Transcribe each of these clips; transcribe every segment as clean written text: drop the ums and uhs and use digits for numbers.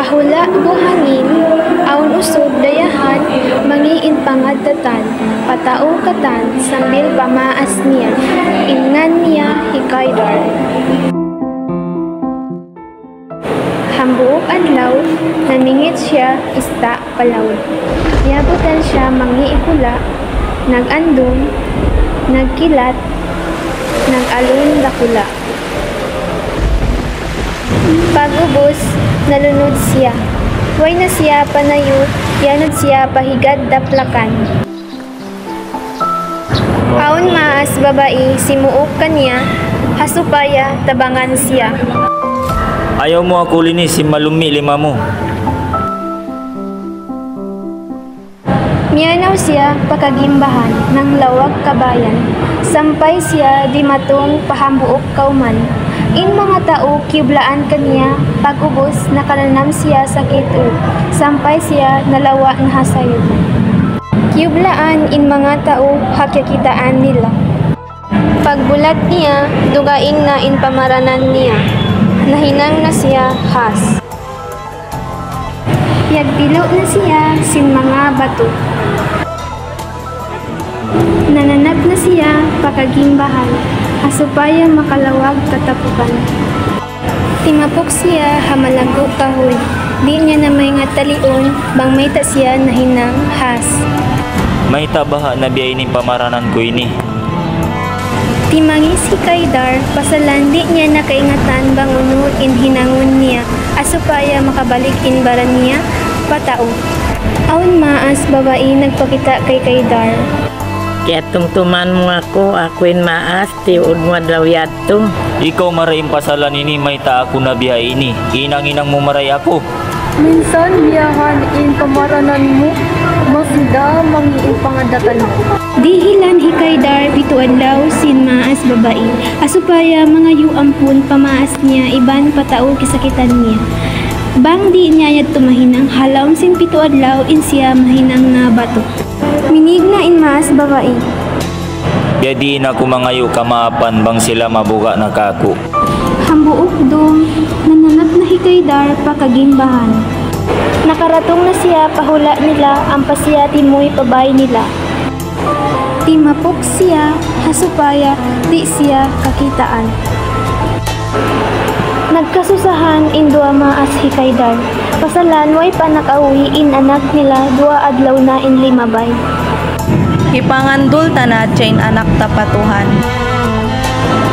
Pahula buhangin, aun usod dayahan, mangiin pangadatan, patao katan, sambil pamaas niya, ingan niya hikaydar. Hambuok adlaw, naningit siya ista palaw. Yabutan siya mangiikula, nagandong, nagkilat, nagalun dakula. Pagubos, nalunod siya. Way na siya panayo, yanod siya pahigad daplakan. Aon maas babae, simuok kanya, hasupaya tabangan siya. Ayaw mo ako linis si malumi lima mo. Miyanaw siya pakagimbahan ng lawag kabayan. Sampay siya di matong pahambuok kauman. In mga tao kiblaan kaniya, pagubos nakalanam siya sa kitu. Sampay siya nalawa na hasayo. Kiblaan in mga tao hakyakitaan nila. Pagbulat niya, dugaing na in pamaranan niya. Nahinang na siya has. Yagpilo na siya sin mga bato. Nananap na siya pakagimbahan, asupaya makalawag katapukan. Timapok siya hamalago kahoy, di niya na may nga talion, bang may ta siya nahinang has. May tabaha na biyay ni pamaranan ko ini. Timangis hikaydar, pasalandi niya nakaingatan bang uno in hinangon niya, asupaya makabalik in baran niya, patao. Aun maas babae nagpakita kay Kaydar. Kaya tungtuman mo ako'y maas, tiud mo daw yato. Ikaw maraing pasalan ini, may ta ako na biya ini. Inang-inang mo maray ako. Minsan biyahan in pamaranan mo, masida mangiin pangadatan mo. Dihilan hikaydar bituan law sin maas babae. Asupaya mga yuampun pamaas niya iban patao kisakitan niya. Bang di niya tumahinang halawm sin pito adlaw in siya mahinang nga bato. Minig na in maas babae. Jadi na ko mangayo kamapan bang sila mabuga na kako. Hambuok dum, nananap na hikaydar pakagimbahan. Nakaratong na siya pahula nila ang pasya timoy pabay nila. Timapok siya, hasupaya, di siya kakitaan. Nagkasusahan in dua maas hikaydar. Pasalan way pa nakauwi in anak nila dua adlaw na in limabay. Hipangandul tanat chain anak tapatuhan.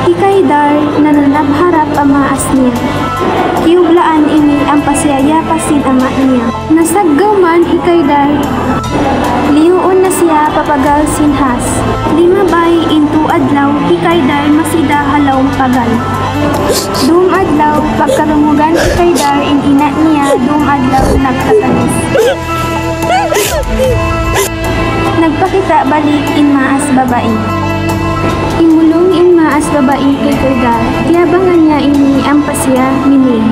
Hikaydar nananabharap ang maas niya. Kiublaan ini ang pasyaya pasin ama niya. Nasaggaw man hikaydar. Liuon na siya papagal sinhas. Limabay into adlaw hikaydar masida halawng pagal. Dum adlaw pagkarumugan hikaydar in ina niya dum adlaw nagtatanis. Nagpakita balik in maas babae. Imulong in maas babae kay Kaydar, tiyabangan niya ini ang pasya minig.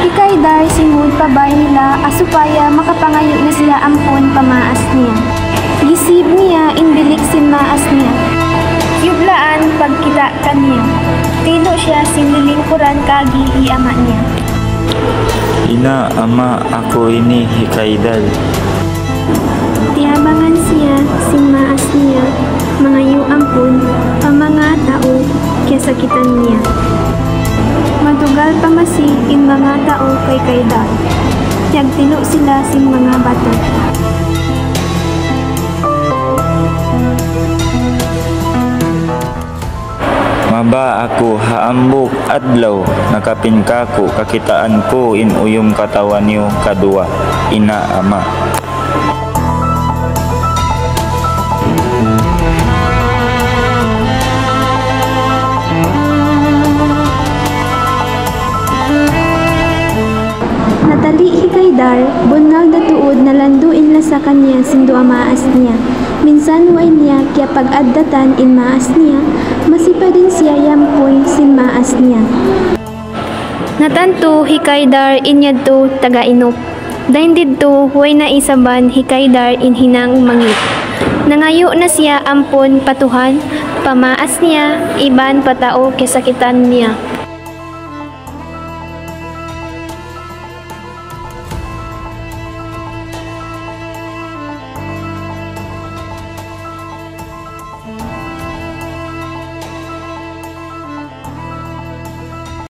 Hikaydar simud pabay nila asupaya makapangayo na siya ampon pamaas niya. Gisib niya in bilik sin maas niya. Yublaan pagkita kaniya. Tino siya sinlilingkuran kagi iama niya. Ina, ama, ako ini hikaydal. Tiyabangan siya sin maas niya, mga yuampun, ang mga tao, kaya sakitan niya. Madugal pamasi in mga tao kay Kaydar. Yagtino sila sin mga bato. Maba ako haambok adlaw, nakapin kako, kakitaan ko in uyong katawan niyo kadua, ina, ama. Natali hikaydar, bunal datuod na landuin la sa kanya sindo ang maas niya. Minsan way niya kaya pag-addatan in maas niya, masipa din siya yampoy sin maas niya. Natanto hikaydar inyadto taga-inop. Dain didto way na isaban hikaydar in hinang mangit. Nangayo na siya ampon patuhan, pamaas niya, iban patao kesakitan niya.